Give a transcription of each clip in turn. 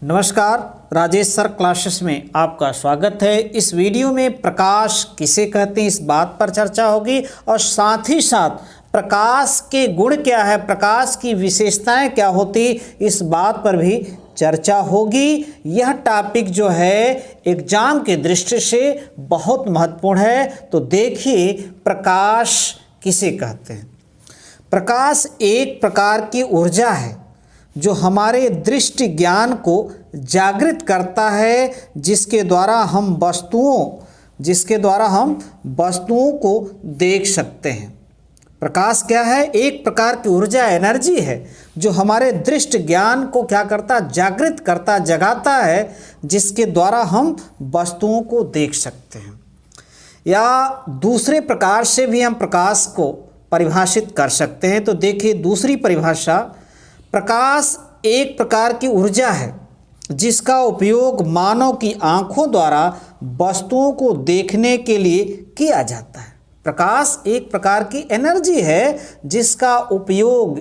नमस्कार, Rajesh sir classes में आपका स्वागत है। इस वीडियो में प्रकाश किसे कहते हैं इस बात पर चर्चा होगी और साथ ही साथ प्रकाश के गुण क्या है, प्रकाश की विशेषताएं क्या होती, इस बात पर भी चर्चा होगी। यह टॉपिक जो है एग्जाम की दृष्टि से बहुत महत्वपूर्ण है। तो देखिए, प्रकाश किसे कहते हैं। प्रकाश एक प्रकार की ऊर्जा है जो हमारे दृष्टि ज्ञान को जागृत करता है, जिसके द्वारा हम वस्तुओं को देख सकते हैं। प्रकाश क्या है? एक प्रकार की ऊर्जा, एनर्जी है जो हमारे दृष्टि ज्ञान को क्या करता, जागृत करता, जगाता है, जिसके द्वारा हम वस्तुओं को देख सकते हैं। या दूसरे प्रकार से भी हम प्रकाश को परिभाषित कर सकते हैं। तो देखिए दूसरी परिभाषा, प्रकाश एक प्रकार की ऊर्जा है जिसका उपयोग मानव की आंखों द्वारा वस्तुओं को देखने के लिए किया जाता है। प्रकाश एक प्रकार की एनर्जी है जिसका उपयोग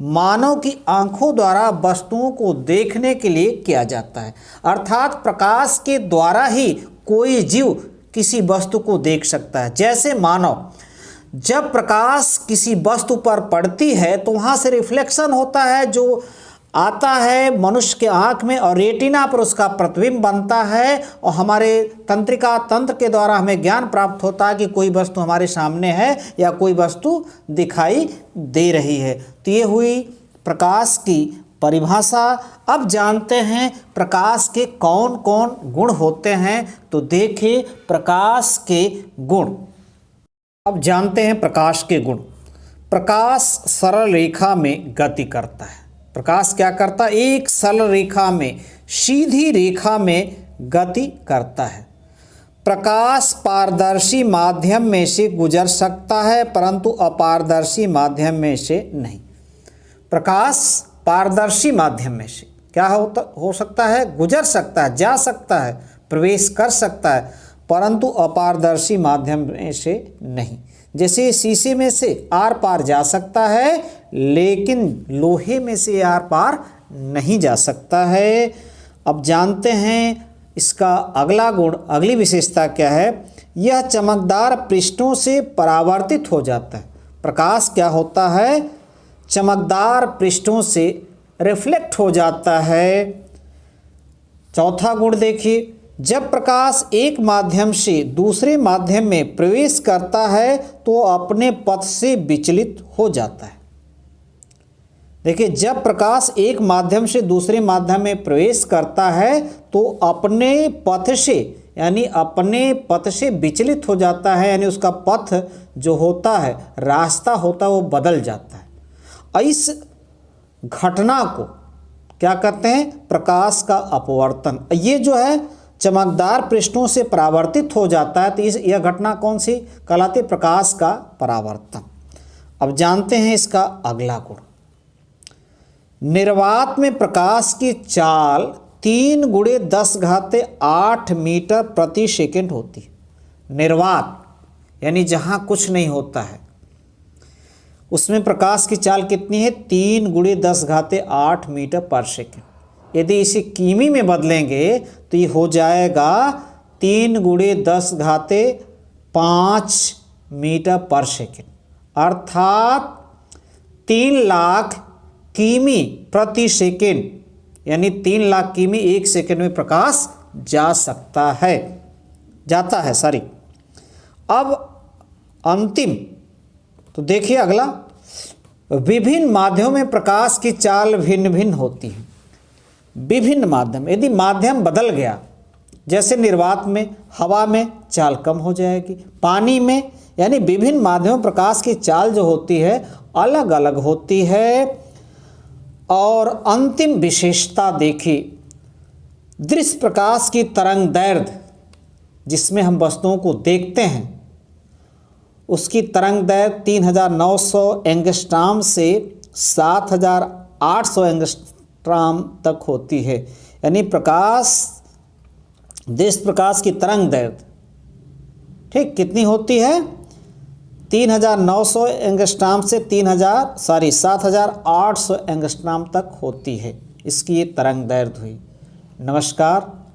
मानव की आंखों द्वारा वस्तुओं को देखने के लिए किया जाता है। अर्थात प्रकाश के द्वारा ही कोई जीव किसी वस्तु को देख सकता है। जैसे मानव, जब प्रकाश किसी वस्तु पर पड़ती है तो वहाँ से रिफ्लेक्शन होता है जो आता है मनुष्य के आँख में और रेटिना पर उसका प्रतिबिंब बनता है और हमारे तंत्रिका तंत्र के द्वारा हमें ज्ञान प्राप्त होता है कि कोई वस्तु हमारे सामने है या कोई वस्तु दिखाई दे रही है। तो ये हुई प्रकाश की परिभाषा। अब जानते हैं प्रकाश के कौन कौन गुण होते हैं। तो देखिए प्रकाश के गुण। अब जानते हैं प्रकाश के गुण। प्रकाश सरल रेखा में गति करता है। प्रकाश क्या करता है? एक सरल रेखा में, सीधी रेखा में गति करता है। प्रकाश पारदर्शी माध्यम में से गुजर सकता है परंतु अपारदर्शी माध्यम में से नहीं। प्रकाश पारदर्शी माध्यम में से क्या हो सकता है? गुजर सकता है, जा सकता है, प्रवेश कर सकता है, परंतु अपारदर्शी माध्यम में से नहीं। जैसे शीशे में से आर पार जा सकता है लेकिन लोहे में से आर पार नहीं जा सकता है। अब जानते हैं इसका अगला गुण, अगली विशेषता क्या है। यह चमकदार पृष्ठों से परावर्तित हो जाता है। प्रकाश क्या होता है? चमकदार पृष्ठों से रिफ्लेक्ट हो जाता है। चौथा गुण देखिए, जब प्रकाश एक माध्यम से दूसरे माध्यम में प्रवेश करता है तो अपने पथ से विचलित हो जाता है। देखिए, जब प्रकाश एक माध्यम से दूसरे माध्यम में प्रवेश करता है तो अपने पथ से विचलित हो जाता है, यानी उसका पथ जो होता है, रास्ता होता है, वो बदल जाता है। इस घटना को क्या कहते हैं? प्रकाश का अपवर्तन। ये जो है चमकदार पृष्ठों से परावर्तित हो जाता है, तो यह घटना कौन सी कहलाती? प्रकाश का परावर्तन। अब जानते हैं इसका अगला गुण। निर्वात में प्रकाश की चाल 3 × 10⁸ मीटर प्रति सेकंड होती है। निर्वात यानी जहाँ कुछ नहीं होता है, उसमें प्रकाश की चाल कितनी है? 3 × 10⁸ मीटर पर सेकंड। यदि इसे किमी में बदलेंगे तो ये हो जाएगा 3 × 10⁵ मीटर पर सेकंड, अर्थात 3 लाख किमी प्रति सेकंड, यानी 3 लाख किमी एक सेकंड में प्रकाश जाता है। अब अंतिम, तो देखिए अगला, विभिन्न माध्यमों में प्रकाश की चाल भिन्न भिन्न होती है। विभिन्न माध्यम, यदि माध्यम बदल गया, जैसे निर्वात में, हवा में चाल कम हो जाएगी, पानी में, यानी विभिन्न माध्यमों प्रकाश की चाल जो होती है अलग अलग होती है। और अंतिम विशेषता देखिए, दृश्य प्रकाश की तरंग दैर्ध्य, जिसमें हम वस्तुओं को देखते हैं, उसकी तरंग दैर्ध्य 3900 एंगस्ट्रॉम से 7800 एंगस्ट्रॉम तक होती है। यानी दृश्य प्रकाश की तरंग दैर्ध्य ठीक कितनी होती है? 3900 एंगस्ट्रॉम से 7800 एंगस्ट्रॉम तक होती है। इसकी ये तरंग दैर्घ्य हुई। नमस्कार।